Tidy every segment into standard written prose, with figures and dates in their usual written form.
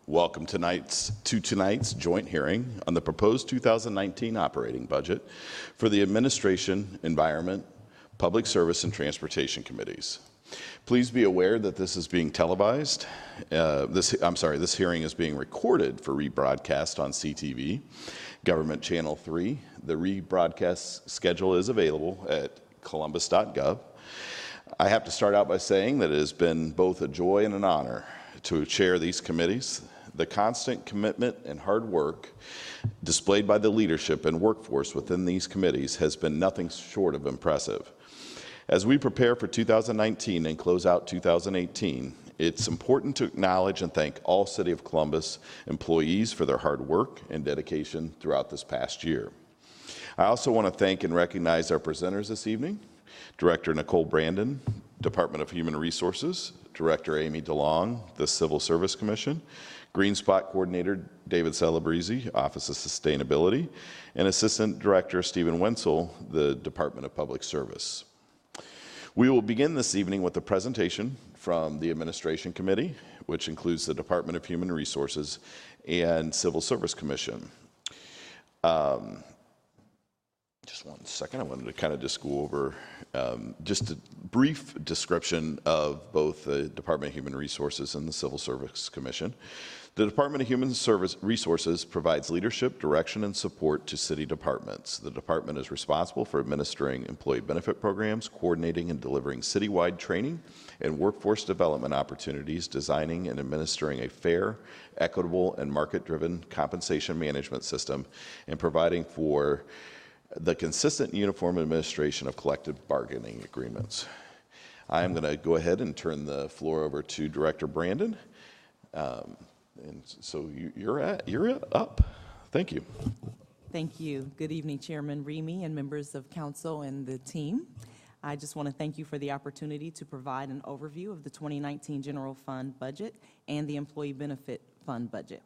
Welcome to tonight's joint hearing on the proposed 2019 operating budget for the Administration, Environment, Public Service, and Transportation Committees. Please be aware that this is being televised. This hearing is being recorded for rebroadcast on CTV, Government Channel 3. The rebroadcast schedule is available at columbus.gov. I have to start out by saying that it has been both a joy and an honor to chair these committees. The constant commitment and hard work displayed by the leadership and workforce within these committees has been nothing short of impressive. As we prepare for 2019 and close out 2018, it's important to acknowledge and thank all City of Columbus employees for their hard work and dedication throughout this past year. I also want to thank and recognize our presenters this evening, Director Nicole Brandon, Department of Human Resources, Director Amy DeLong, the Civil Service Commission, Green Spot Coordinator David Celebrezzi, Office of Sustainability, and Assistant Director Stephen Wenzel, the Department of Public Service. We will begin this evening with a presentation from the Administration Committee, which includes the Department of Human Resources and Civil Service Commission. Just one second, I wanted to kind of just go over just a brief description of both the Department of Human Resources and the Civil Service Commission. The Department of Human Resources provides leadership, direction, and support to city departments. The department is responsible for administering employee benefit programs, coordinating and delivering citywide training and workforce development opportunities, designing and administering a fair, equitable, and market-driven compensation management system, and providing for the consistent uniform administration of collective bargaining agreements. I am going to go ahead and turn the floor over to Director Brandon. And so you're up. Thank you. Thank you. Good evening, Chairman Remy and members of council and the team. I just want to thank you for the opportunity to provide an overview of the 2019 General Fund budget and the Employee Benefit Fund budget.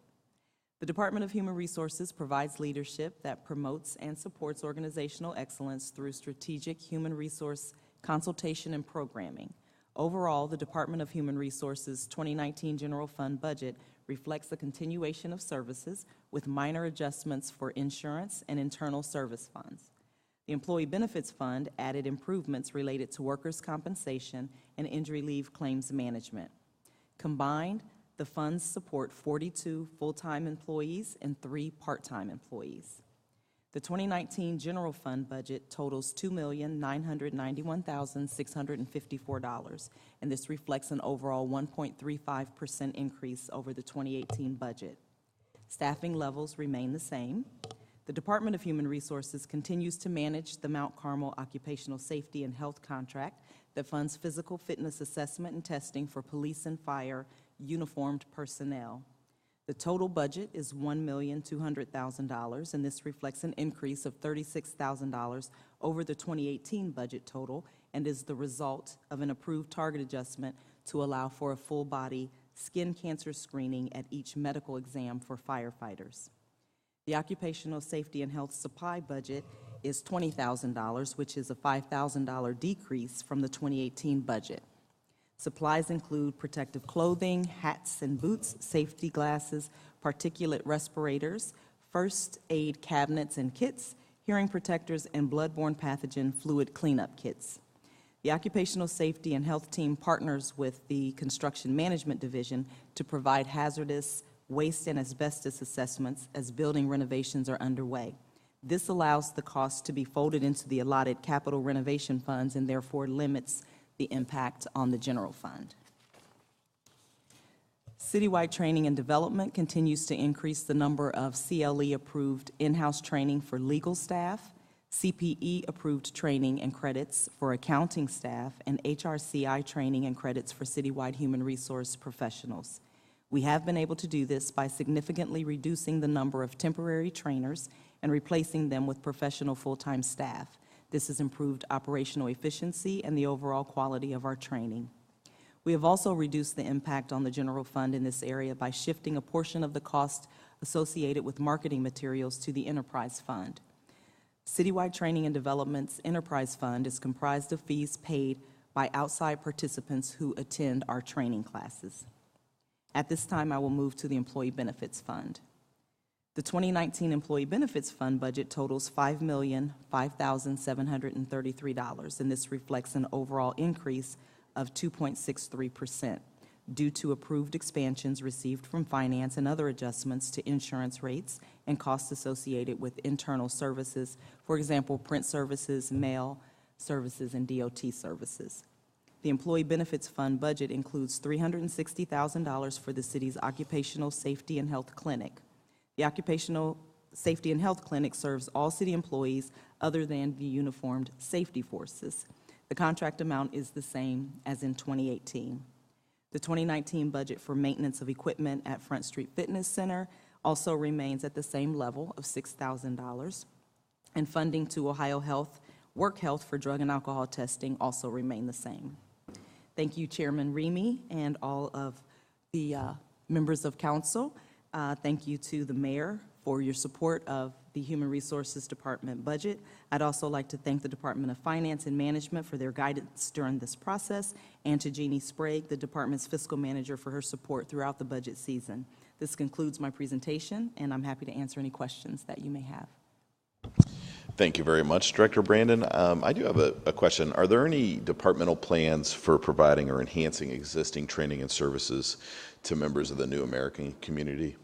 The Department of Human Resources provides leadership that promotes and supports organizational excellence through strategic human resource consultation and programming. Overall, the Department of Human Resources 2019 General Fund budget reflects the continuation of services with minor adjustments for insurance and internal service funds. The Employee Benefits Fund added improvements related to workers' compensation and injury leave claims management. Combined, the funds support 42 full-time employees and 3 part-time employees. The 2019 General Fund budget totals $2,991,654, and this reflects an overall 1.35% increase over the 2018 budget. Staffing levels remain the same. The Department of Human Resources continues to manage the Mount Carmel Occupational Safety and Health contract that funds physical fitness assessment and testing for police and fire uniformed personnel. The total budget is $1,200,000, and this reflects an increase of $36,000 over the 2018 budget total and is the result of an approved target adjustment to allow for a full-body skin cancer screening at each medical exam for firefighters. The Occupational Safety and Health supply budget is $20,000, which is a $5,000 decrease from the 2018 budget. Supplies include protective clothing, hats and boots, safety glasses, particulate respirators, first aid cabinets and kits, hearing protectors, and bloodborne pathogen fluid cleanup kits. The Occupational Safety and Health team partners with the Construction Management Division to provide hazardous waste and asbestos assessments as building renovations are underway. This allows the cost to be folded into the allotted capital renovation funds and therefore limits the impact on the general fund. Citywide training and development continues to increase the number of CLE-approved in-house training for legal staff, CPE-approved training and credits for accounting staff, and HRCI training and credits for citywide human resource professionals. We have been able to do this by significantly reducing the number of temporary trainers and replacing them with professional full-time staff. This has improved operational efficiency and the overall quality of our training. We have also reduced the impact on the general fund in this area by shifting a portion of the cost associated with marketing materials to the enterprise fund. Citywide Training and Development's enterprise fund is comprised of fees paid by outside participants who attend our training classes. At this time, I will move to the Employee Benefits Fund. The 2019 Employee Benefits Fund budget totals $5,005,733, and this reflects an overall increase of 2.63% due to approved expansions received from finance and other adjustments to insurance rates and costs associated with internal services, for example, print services, mail services, and DOT services. The Employee Benefits Fund budget includes $360,000 for the city's Occupational Safety and Health Clinic. The Occupational Safety and Health Clinic serves all city employees other than the uniformed safety forces. The contract amount is the same as in 2018. The 2019 budget for maintenance of equipment at Front Street Fitness Center also remains at the same level of $6,000. And funding to Ohio Health, Work Health for drug and alcohol testing also remain the same. Thank you, Chairman Remy, and all of the members of council. Thank you to the mayor for your support of the Human Resources Department budget. I'd also like to thank the Department of Finance and Management for their guidance during this process, and to Jeannie Sprague, the department's fiscal manager, for her support throughout the budget season. This concludes my presentation, and I'm happy to answer any questions that you may have. Thank you very much, Director Brandon. I do have a question. Are there any departmental plans for providing or enhancing existing training and services to members of the New American community?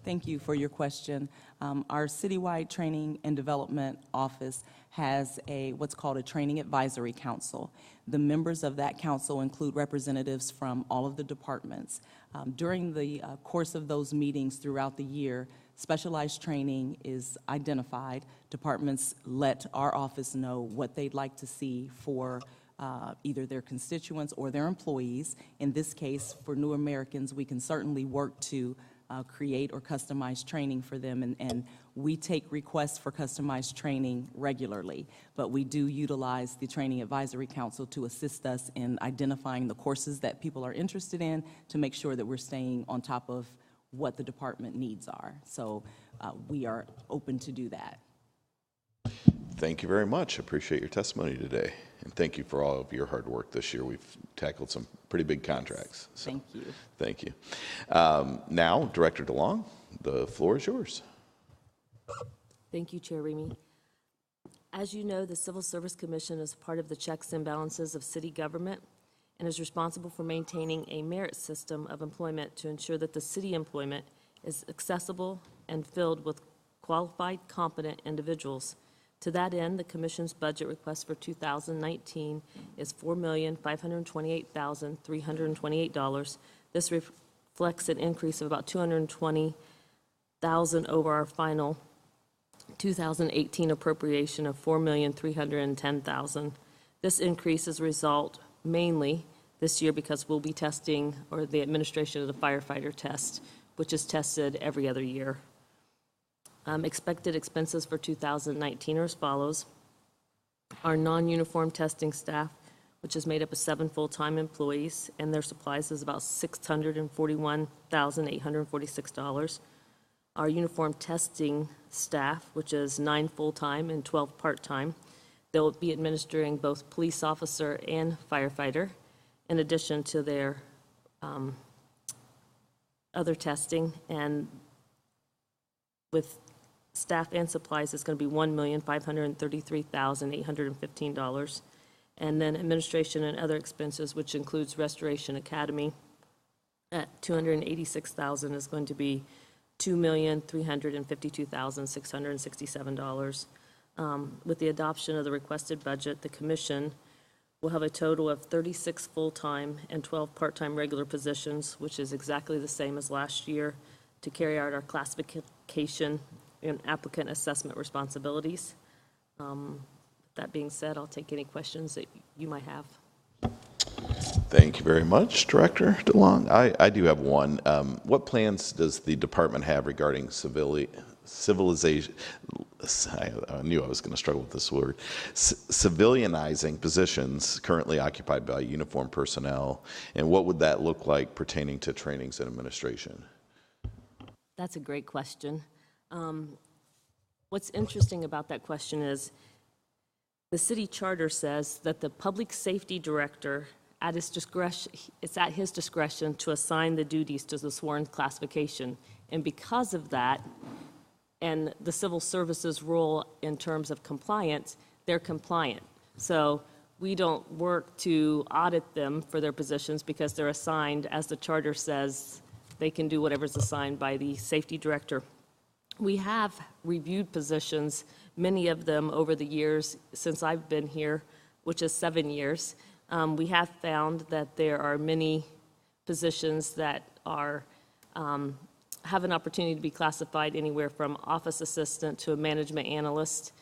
Thank you for your question. Our citywide training and development office has what's called a training advisory council. The members of that council include representatives from all of the departments. During the course of those meetings throughout the year, specialized training is identified. Departments let our office know what they'd like to see for either their constituents or their employees. In this case, for New Americans, we can certainly work to create or customize training for them, and we take requests for customized training regularly, but we do utilize the Training Advisory Council to assist us in identifying the courses that people are interested in to make sure that we're staying on top of what the department needs are. So we are open to do that. Thank you very much. Appreciate your testimony today. And thank you for all of your hard work this year. We've tackled some pretty big contracts. So, thank you. Thank you. Now, Director DeLong, the floor is yours. Thank you, Chair Remy. As you know, the Civil Service Commission is part of the checks and balances of city government and is responsible for maintaining a merit system of employment to ensure that the city employment is accessible and filled with qualified, competent individuals. To that end, the Commission's budget request for 2019 is $4,528,328. This reflects an increase of about $220,000 over our final 2018 appropriation of $4,310,000. This increase is a result mainly this year because we'll be testing, or the administration of the firefighter test, which is tested every other year. Expected expenses for 2019 are as follows. Our non-uniform testing staff, which is made up of 7 full-time employees, and their supplies is about $641,846. Our uniform testing staff, which is 9 full-time and 12 part-time, they'll be administering both police officer and firefighter, in addition to their other testing. And with staff and supplies, it's going to be $1,533,815. And then administration and other expenses, which includes Restoration Academy, at $286,000 is going to be $2,352,667. With the adoption of the requested budget, the Commission will have a total of 36 full-time and 12 part-time regular positions, which is exactly the same as last year, to carry out our classification and applicant assessment responsibilities. That being said, I'll take any questions that you might have. Thank you very much, Director DeLong. I do have one. What plans does the department have regarding civilization? I knew I was going to struggle with this word. Civilianizing positions currently occupied by uniformed personnel, and what would that look like pertaining to trainings and administration? That's a great question. What's interesting about that question is the city charter says that the public safety director at his discretion, it's at his discretion to assign the duties to the sworn classification. And because of that, and the civil services rule in terms of compliance, they're compliant. So we don't work to audit them for their positions because they're assigned, as the charter says, they can do whatever's assigned by the safety director. We have reviewed positions, many of them over the years since I've been here, which is 7 years. We have found that there are many positions that are, have an opportunity to be classified anywhere from office assistant to a management analyst.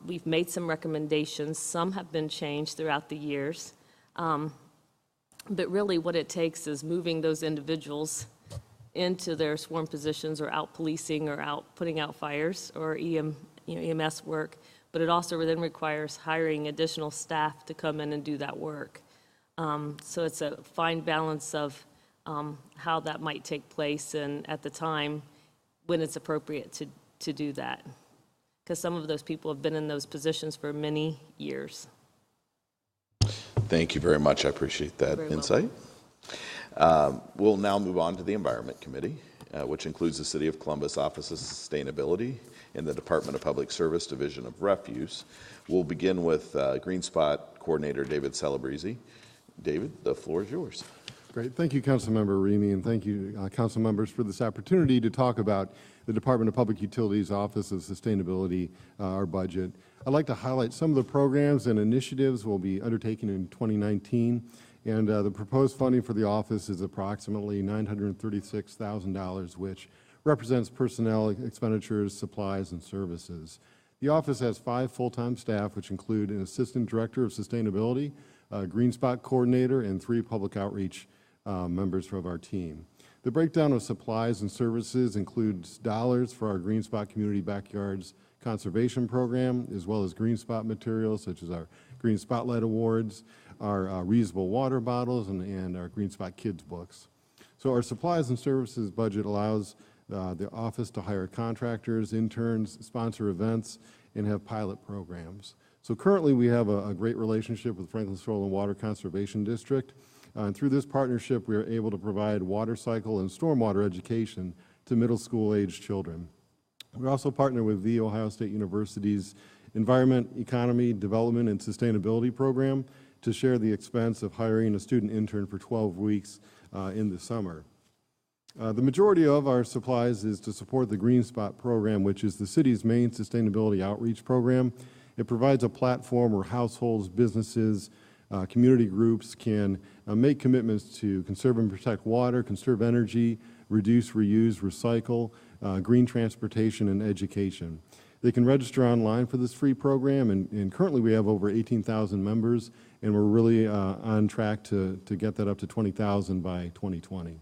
We've made some recommendations. Some have been changed throughout the years. But really what it takes is moving those individuals into their sworn positions or out policing or out putting out fires or EMS work. But it also then requires hiring additional staff to come in and do that work. So it's a fine balance of how that might take place and at the time when it's appropriate to do that. Because some of those people have been in those positions for many years. Thank you very much. I appreciate that insight. We'll now move on to the Environment Committee, which includes the City of Columbus Office of Sustainability and the Department of Public Service Division of Refuse. We'll begin with Green Spot Coordinator David Celebrezzi. David, the floor is yours. Great. Thank you, Councilmember Remy, and thank you, council members, for this opportunity to talk about the Department of Public Utilities Office of Sustainability, our budget. I'd like to highlight some of the programs and initiatives we'll be undertaking in 2019. And the proposed funding for the office is approximately $936,000, which represents personnel expenditures, supplies, and services. The office has 5 full-time staff, which include an assistant director of sustainability, a Green Spot coordinator, and 3 public outreach members of our team. The breakdown of supplies and services includes dollars for our Green Spot Community Backyards Conservation Program, as well as Green Spot materials such as our Green Spotlight Awards, our reusable water bottles, and our Green Spot Kids books. So our supplies and services budget allows the office to hire contractors, interns, sponsor events, and have pilot programs. So currently we have a great relationship with Franklin Soil and Water Conservation District. And through this partnership, we are able to provide water cycle and stormwater education to middle school age children. We also partner with The Ohio State University's Environment, Economy, Development, and Sustainability program to share the expense of hiring a student intern for 12 weeks in the summer. The majority of our supplies is to support the Green Spot program, which is the city's main sustainability outreach program. It provides a platform where households, businesses, community groups can make commitments to conserve and protect water, conserve energy, reduce, reuse, recycle, green transportation, and education. They can register online for this free program, and currently we have over 18,000 members, and we're really on track to get that up to 20,000 by 2020.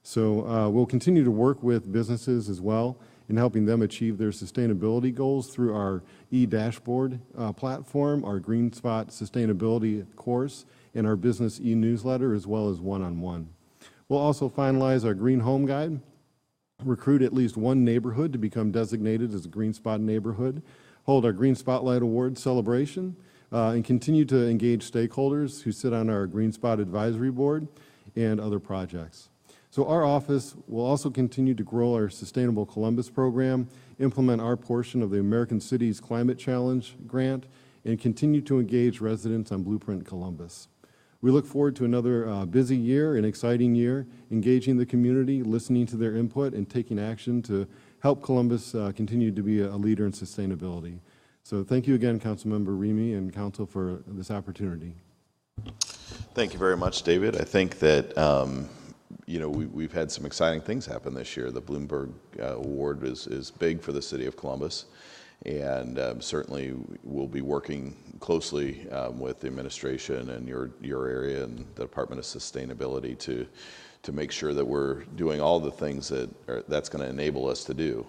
So we'll continue to work with businesses as well in helping them achieve their sustainability goals through our e-dashboard platform, our Green Spot Sustainability course, and our business e-newsletter, as well as one-on-one. We'll also finalize our Green Home Guide, recruit at least one neighborhood to become designated as a Green Spot neighborhood, hold our Green Spotlight Award celebration, and continue to engage stakeholders who sit on our Green Spot Advisory Board and other projects. So our office will also continue to grow our Sustainable Columbus program, implement our portion of the American Cities Climate Challenge grant, and continue to engage residents on Blueprint Columbus. We look forward to another busy year, an exciting year, engaging the community, listening to their input, and taking action to help Columbus continue to be a leader in sustainability. So thank you again, Councilmember Remy and Council, for this opportunity. Thank you very much, David. I think that we've had some exciting things happen this year. The Bloomberg Award is big for the City of Columbus, and certainly we'll be working closely with the administration and your area and the Department of Sustainability to make sure that we're doing all the things that's going to enable us to do.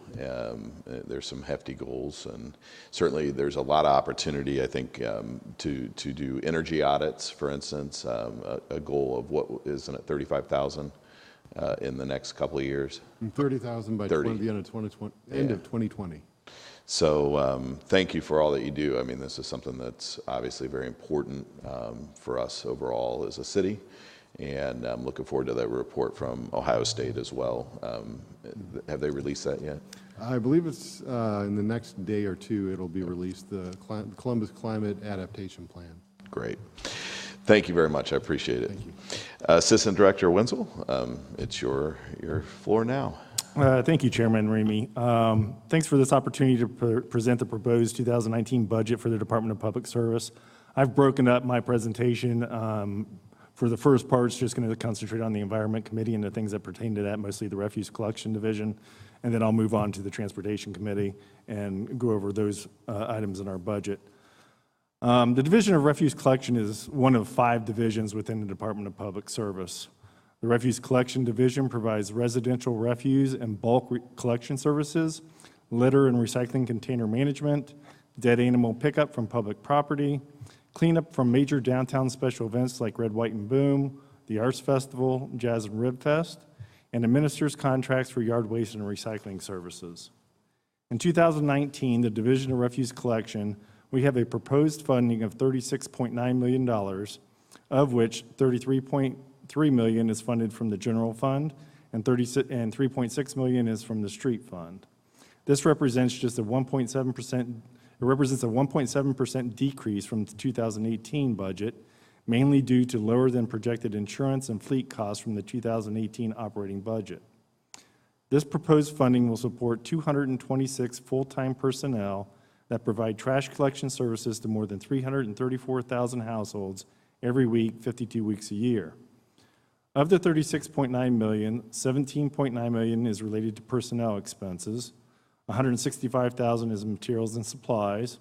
There's some hefty goals, and certainly there's a lot of opportunity, I think, to do energy audits, for instance, a goal of what isn't it, 35,000 in the next couple of years? 30,000 by 30. The end of 2020. End of 2020. So thank you for all that you do. I mean, this is something that's obviously very important for us overall as a city, and I'm looking forward to that report from Ohio State as well. Have they released that yet? I believe it's in the next day or two, it'll be released, the Columbus Climate Adaptation Plan. Great. Thank you very much. I appreciate it. Thank you. Assistant Director Wenzel, it's your floor now. Thank you, Chairman Remy. Thanks for this opportunity to present the proposed 2019 budget for the Department of Public Service. I've broken up my presentation. For the first part, it's just going to concentrate on the Environment Committee and the things that pertain to that, mostly the Refuse Collection Division. And then I'll move on to the Transportation Committee and go over those items in our budget. The Division of Refuse Collection is one of 5 divisions within the Department of Public Service. The Refuse Collection Division provides residential refuse and bulk collection services, litter and recycling container management, dead animal pickup from public property, cleanup from major downtown special events like Red, White, and Boom, the Arts Festival, Jazz and Rib Fest, and administers contracts for yard waste and recycling services. In 2019, the Division of Refuse Collection, we have a proposed funding of $36.9 million, of which $33.3 million is funded from the general fund and $3.6 million is from the street fund. This represents just a 1.7%. It represents a 1.7% decrease from the 2018 budget, mainly due to lower than projected insurance and fleet costs from the 2018 operating budget. This proposed funding will support 226 full-time personnel that provide trash collection services to more than 334,000 households every week, 52 weeks a year. Of the $36.9 million, $17.9 million is related to personnel expenses, $165,000 is materials and supplies,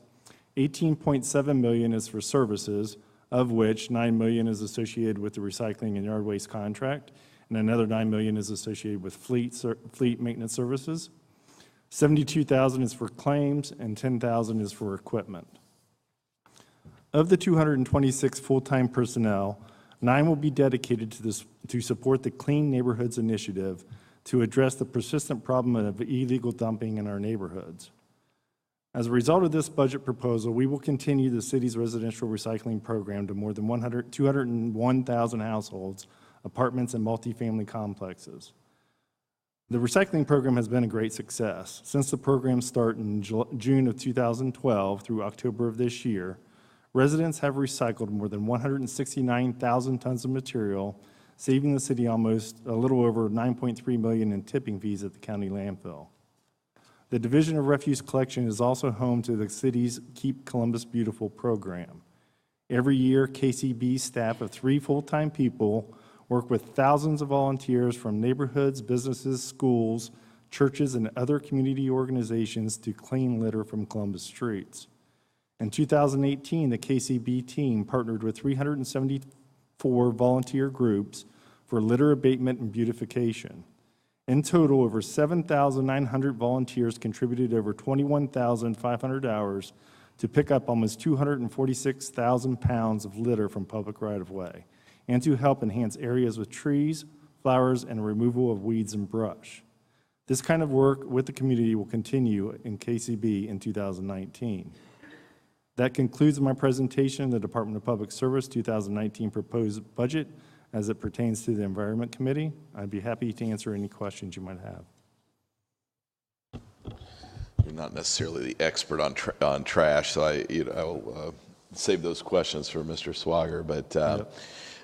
$18.7 million is for services, of which $9 million is associated with the recycling and yard waste contract, and another $9 million is associated with fleet maintenance services. $72,000 is for claims, and $10,000 is for equipment. Of the 226 full-time personnel, 9 will be dedicated to support the Clean Neighborhoods Initiative to address the persistent problem of illegal dumping in our neighborhoods. As a result of this budget proposal, we will continue the city's residential recycling program to more than 201,000 households, apartments, and multifamily complexes. The recycling program has been a great success. Since the program started in June of 2012 through October of this year, residents have recycled more than 169,000 tons of material, saving the city almost a little over $9.3 million in tipping fees at the county landfill. The Division of Refuse Collection is also home to the city's Keep Columbus Beautiful program. Every year, KCB's staff of 3 full-time people work with thousands of volunteers from neighborhoods, businesses, schools, churches, and other community organizations to clean litter from Columbus streets. In 2018, the KCB team partnered with 374 volunteer groups for litter abatement and beautification. In total, over 7,900 volunteers contributed over 21,500 hours to pick up almost 246,000 pounds of litter from public right-of-way, and to help enhance areas with trees, flowers, and removal of weeds and brush. This kind of work with the community will continue in KCB in 2019. That concludes my presentation of the Department of Public Service 2019 proposed budget as it pertains to the Environment Committee. I'd be happy to answer any questions you might have. You're not necessarily the expert on trash, so I will save those questions for Mr. Swager, but Yep.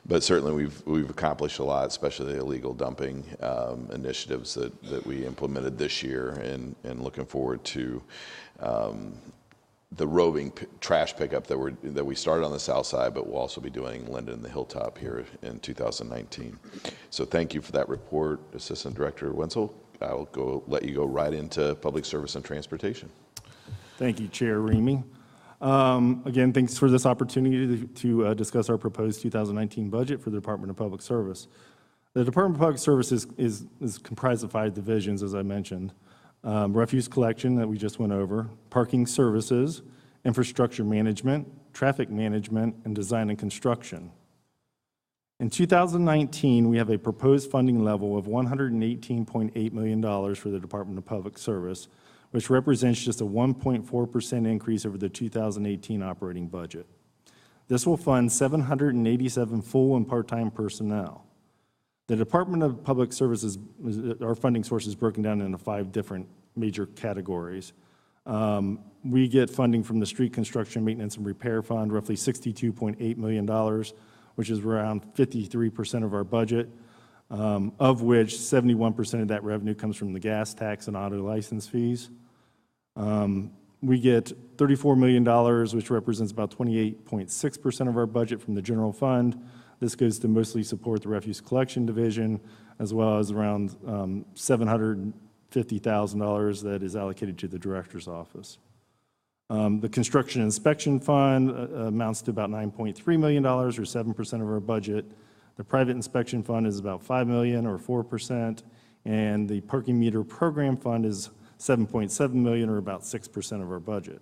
But certainly we've accomplished a lot, especially the illegal dumping initiatives that we implemented this year, and looking forward to the roving trash pickup that we started on the south side, but we'll also be doing Linden and the Hilltop here in 2019. So thank you for that report, Assistant Director Wenzel. I'll let you go right into Public Service and Transportation. Thank you, Chair Remy. Again, thanks for this opportunity to discuss our proposed 2019 budget for the Department of Public Service. The Department of Public Service is comprised of 5 divisions, as I mentioned. Refuse collection that we just went over, parking services, infrastructure management, traffic management, and design and construction. In 2019, we have a proposed funding level of $118.8 million for the Department of Public Service, which represents just a 1.4% increase over the 2018 operating budget. This will fund 787 full and part-time personnel. The Department of Public Services, our funding source is broken down into 5 different major categories. We get funding from the Street Construction Maintenance and Repair Fund, roughly $62.8 million, which is around 53% of our budget, of which 71% of that revenue comes from the gas tax and auto license fees. We get $34 million, which represents about 28.6% of our budget from the general fund. This goes to mostly support the refuse collection division, as well as around $750,000 that is allocated to the director's office. The construction inspection fund amounts to about $9.3 million, or 7% of our budget. The private inspection fund is about $5 million, or 4%, and the parking meter program fund is $7.7 million, or about 6% of our budget.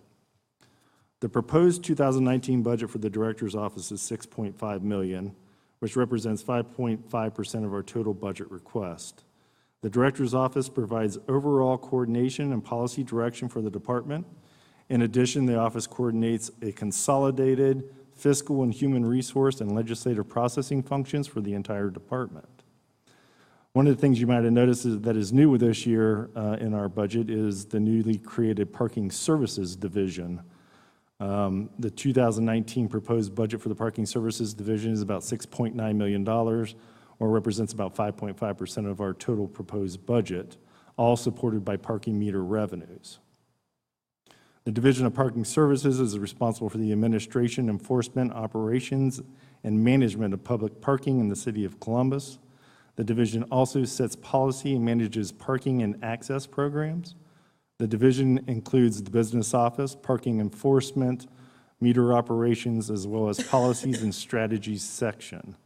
The proposed 2019 budget for the director's office is $6.5 million, which represents 5.5% of our total budget request. The director's office provides overall coordination and policy direction for the department. In addition, the office coordinates a consolidated fiscal and human resource and legislative processing functions for the entire department. One of the things you might have noticed that is new with this year in our budget is the newly created Parking Services Division. The 2019 proposed budget for the Parking Services Division is about $6.9 million, or represents about 5.5% of our total proposed budget, all supported by parking meter revenues. The Division of Parking Services is responsible for the administration, enforcement, operations, and management of public parking in the city of Columbus. The division also sets policy and manages parking and access programs. The division includes the business office, parking enforcement, meter operations, as well as policies and strategies section.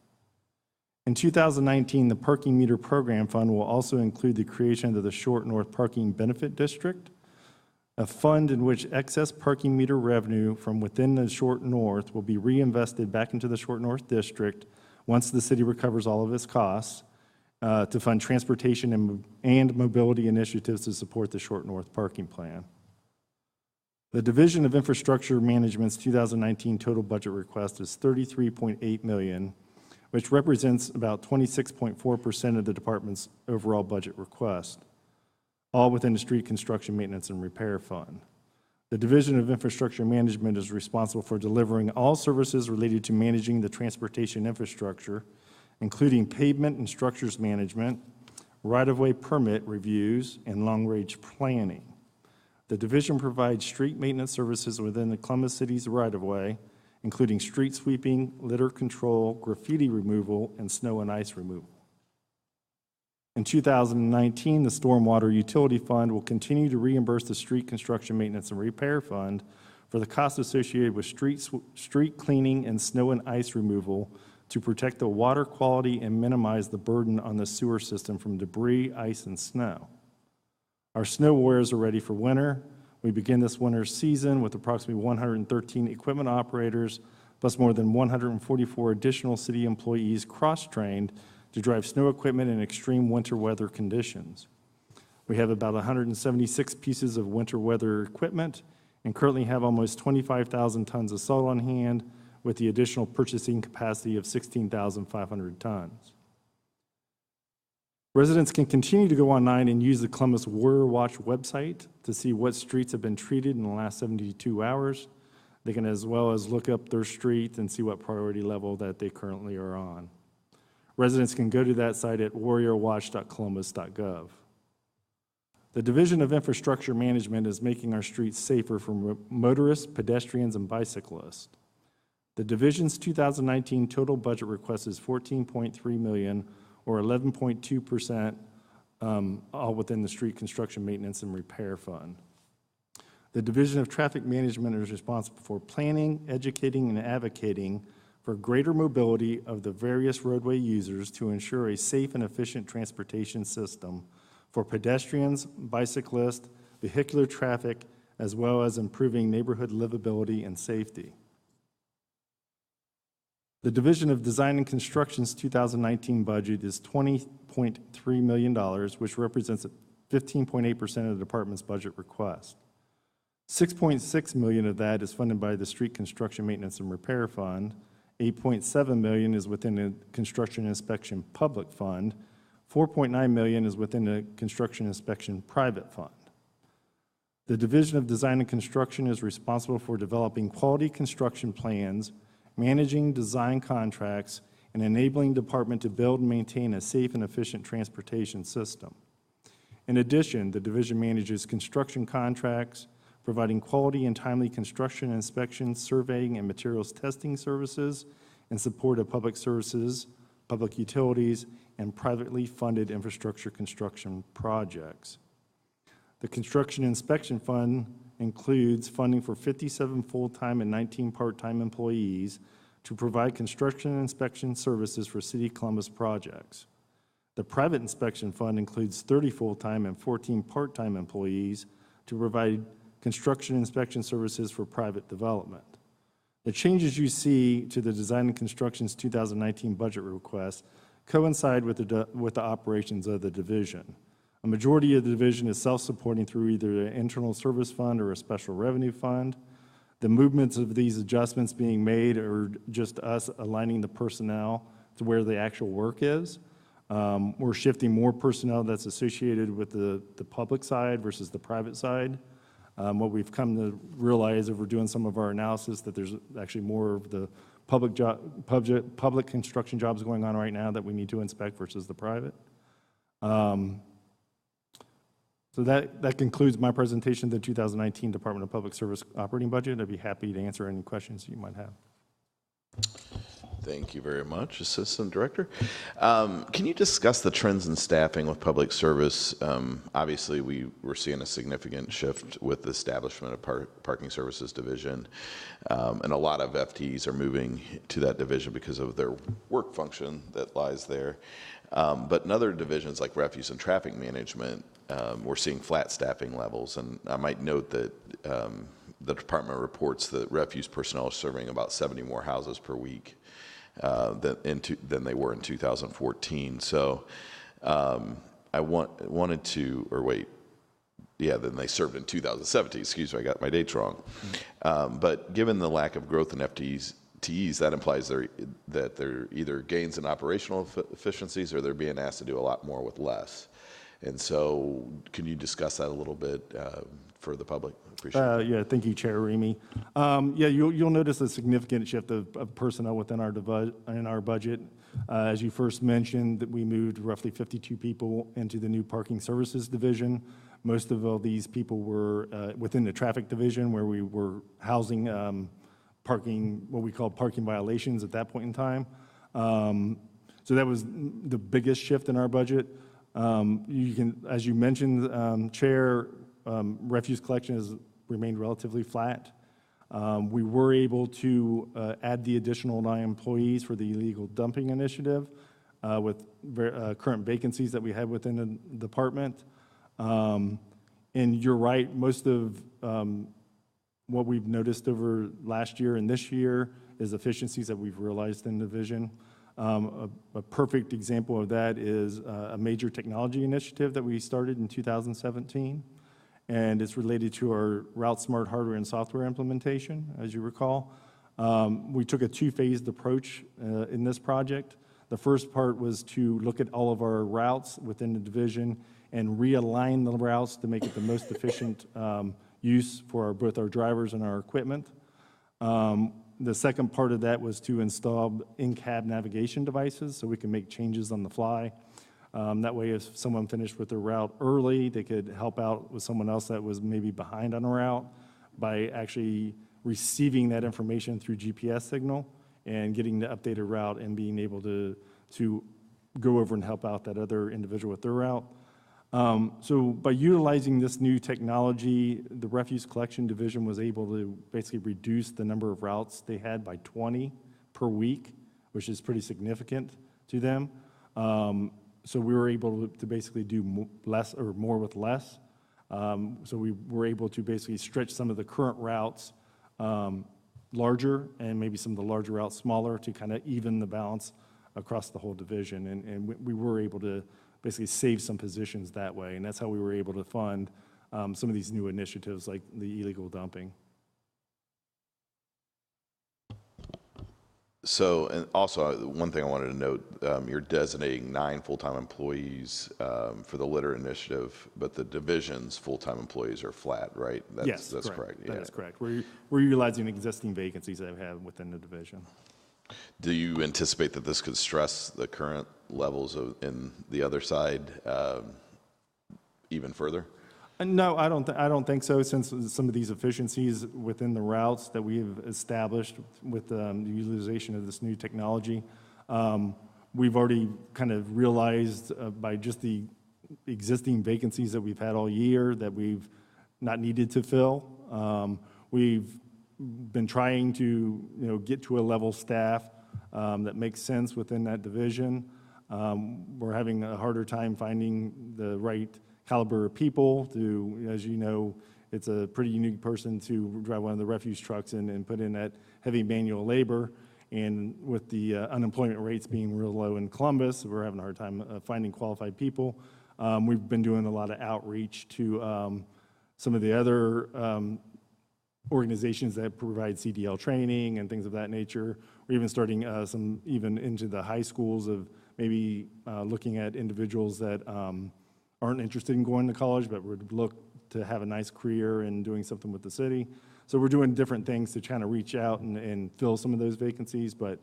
In 2019, the Parking Meter Program Fund will also include the creation of the Short North Parking Benefit District, a fund in which excess parking meter revenue from within the Short North will be reinvested back into the Short North District once the city recovers all of its costs, to fund transportation and mobility initiatives to support the Short North Parking Plan. The Division of Infrastructure Management's 2019 total budget request is $33.8 million, which represents about 26.4% of the department's overall budget request, all within the Street Construction Maintenance and Repair Fund. The Division of Infrastructure Management is responsible for delivering all services related to managing the transportation infrastructure, including pavement and structures management, right-of-way permit reviews, and long-range planning. The division provides street maintenance services within the Columbus City's right-of-way, including street sweeping, litter control, graffiti removal, and snow and ice removal. In 2019, the Stormwater Utility Fund will continue to reimburse the Street Construction Maintenance and Repair Fund for the costs associated with street cleaning and snow and ice removal to protect the water quality and minimize the burden on the sewer system from debris, ice, and snow. Our snow warriors are ready for winter. We begin this winter season with approximately 113 equipment operators, plus more than 144 additional city employees cross-trained to drive snow equipment in extreme winter weather conditions. We have about 176 pieces of winter weather equipment and currently have almost 25,000 tons of salt on hand, with the additional purchasing capacity of 16,500 tons. Residents can continue to go online and use the Columbus Warrior Watch website to see what streets have been treated in the last 72 hours. They can as well as look up their street and see what priority level that they currently are on. Residents can go to that site at warriorwatch.columbus.gov. The Division of Infrastructure Management is making our streets safer for motorists, pedestrians, and bicyclists. The division's 2019 total budget request is $14.3 million, or 11.2%, all within the Street Construction Maintenance and Repair Fund. The Division of Traffic Management is responsible for planning, educating, and advocating for greater mobility of the various roadway users to ensure a safe and efficient transportation system for pedestrians, bicyclists, vehicular traffic, as well as improving neighborhood livability and safety. The Division of Design and Construction's 2019 budget is $20.3 million, which represents 15.8% of the department's budget request. $6.6 million of that is funded by the Street Construction Maintenance and Repair Fund. $8.7 million is within the Construction Inspection Public Fund. $4.9 million is within the Construction Inspection Private Fund. The Division of Design and Construction is responsible for developing quality construction plans, managing design contracts, and enabling the department to build and maintain a safe and efficient transportation system. In addition, the division manages construction contracts, providing quality and timely construction inspection, surveying, and materials testing services in support of public services, public utilities, and privately funded infrastructure construction projects. The Construction Inspection Fund includes funding for 57 full-time and 19 part-time employees to provide construction inspection services for City of Columbus projects. The Private Inspection Fund includes 30 full-time and 14 part-time employees to provide construction inspection services for private development. The changes you see to the Design and Construction's 2019 budget request coincide with the operations of the division. A majority of the division is self-supporting through either an internal service fund or a special revenue fund. The movements of these adjustments being made are just us aligning the personnel to where the actual work is. We're shifting more personnel that's associated with the public side versus the private side. What we've come to realize over doing some of our analysis that there's actually more of the public construction jobs going on right now that we need to inspect versus the private. So that concludes my presentation of the 2019 Department of Public Service operating budget. I'd be happy to answer any questions you might have. Thank you very much, Assistant Director. Can you discuss the trends in staffing with public service? Obviously, we're seeing a significant shift with the establishment of Parking Services Division, and a lot of FTEs are moving to that division because of their work function that lies there. But in other divisions like Refuse and Traffic Management, we're seeing flat staffing levels. And I might note that the department reports that refuse personnel are serving about 70 more houses per week than they were in 2014. So I wanted to, or wait, yeah, then they served in 2017. Excuse me, I got my dates wrong. But given the lack of growth in FTEs, that implies that they're either gains in operational efficiencies or they're being asked to do a lot more with less. And so can you discuss that a little bit for the public? Appreciate it. Yeah, thank you, Chair Remy. Yeah, you'll notice a significant shift of personnel within our budget. As you first mentioned, that we moved roughly 52 people into the new Parking Services Division. Most of all these people were within the Traffic Division, where we were housing parking, what we call parking violations at that point in time. So that was the biggest shift in our budget. As you mentioned, Chair, refuse collection has remained relatively flat. We were able to add the additional 9 employees for the illegal dumping initiative with current vacancies that we had within the department. And you're right, most of what we've noticed over last year and this year is efficiencies that we've realized in the division. A perfect example of that is a major technology initiative that we started in 2017, and it's related to our Route Smart hardware and software implementation, as you recall. We took a 2-phased approach in this project. The first part was to look at all of our routes within the division and realign the routes to make it the most efficient use for both our drivers and our equipment. The second part of that was to install in-cab navigation devices so we can make changes on the fly. That way, if someone finished with their route early, they could help out with someone else that was maybe behind on a route by actually receiving that information through GPS signal and getting the updated route and being able to go over and help out that other individual with their route. So by utilizing this new technology, the Refuse Collection Division was able to basically reduce the number of routes they had by 20 per week, which is pretty significant to them. So we were able to basically do less or more with less. So we were able to basically stretch some of the current routes larger, and maybe some of the larger routes smaller to kind of even the balance across the whole division. And we were able to basically save some positions that way, and that's how we were able to fund some of these new initiatives like the illegal dumping. So, and also, one thing I wanted to note, you're designating 9 full-time employees for the litter initiative, but the division's full-time employees are flat, right? Yes, that's correct. That is correct. We're utilizing existing vacancies that we have within the division. Do you anticipate that this could stress the current levels in the other side even further? No, I don't think so, since some of these efficiencies within the routes that we've established with the utilization of this new technology, we've already kind of realized by just the existing vacancies that we've had all year that we've not needed to fill. We've been trying to, get to a level staff that makes sense within that division. We're having a harder time finding the right caliber of people to, as you know, it's a pretty unique person to drive one of the refuse trucks and put in that heavy manual labor. And with the unemployment rates being real low in Columbus, we're having a hard time finding qualified people. We've been doing a lot of outreach to some of the other organizations that provide CDL training and things of that nature. We're even starting some even into the high schools of maybe looking at individuals that aren't interested in going to college, but would look to have a nice career and doing something with the city. So we're doing different things to kind of reach out and fill some of those vacancies. But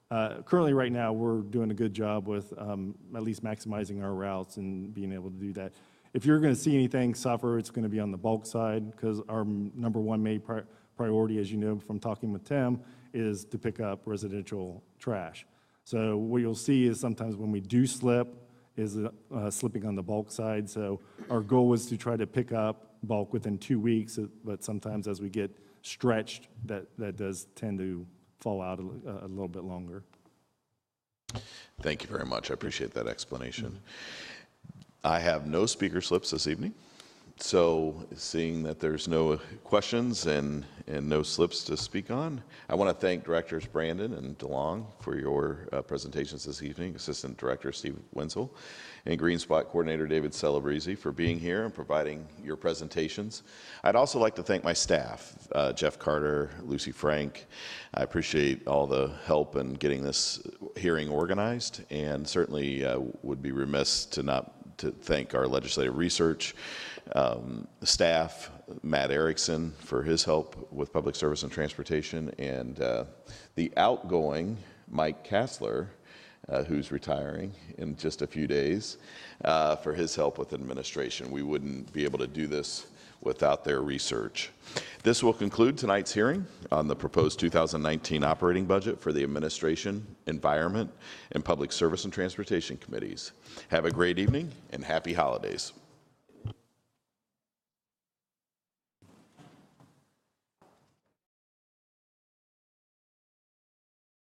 currently right now, we're doing a good job with at least maximizing our routes and being able to do that. If you're going to see anything suffer, it's going to be on the bulk side, because our number one main priority, as you know from talking with Tim, is to pick up residential trash. So what you'll see is sometimes when we do slip, is slipping on the bulk side. So our goal is to try to pick up bulk within 2 weeks, but sometimes as we get stretched, that does tend to fall out a little bit longer. Thank you very much. I appreciate that explanation. I have no speaker slips this evening. So seeing that there's no questions and no slips to speak on, I want to thank Directors Brandon and DeLong for your presentations this evening, Assistant Director Steve Wenzel, and Green Spot Coordinator David Celebrezzi for being here and providing your presentations. I'd also like to thank my staff, Jeff Carter, Lucy Frank. I appreciate all the help in getting this hearing organized, and certainly would be remiss to thank our legislative research staff, Matt Erickson for his help with public service and transportation, and the outgoing Mike Kassler, who's retiring in just a few days, for his help with administration. We wouldn't be able to do this without their research. This will conclude tonight's hearing on the proposed 2019 operating budget for the Administration, Environment, and Public Service and Transportation Committees. Have a great evening and happy holidays.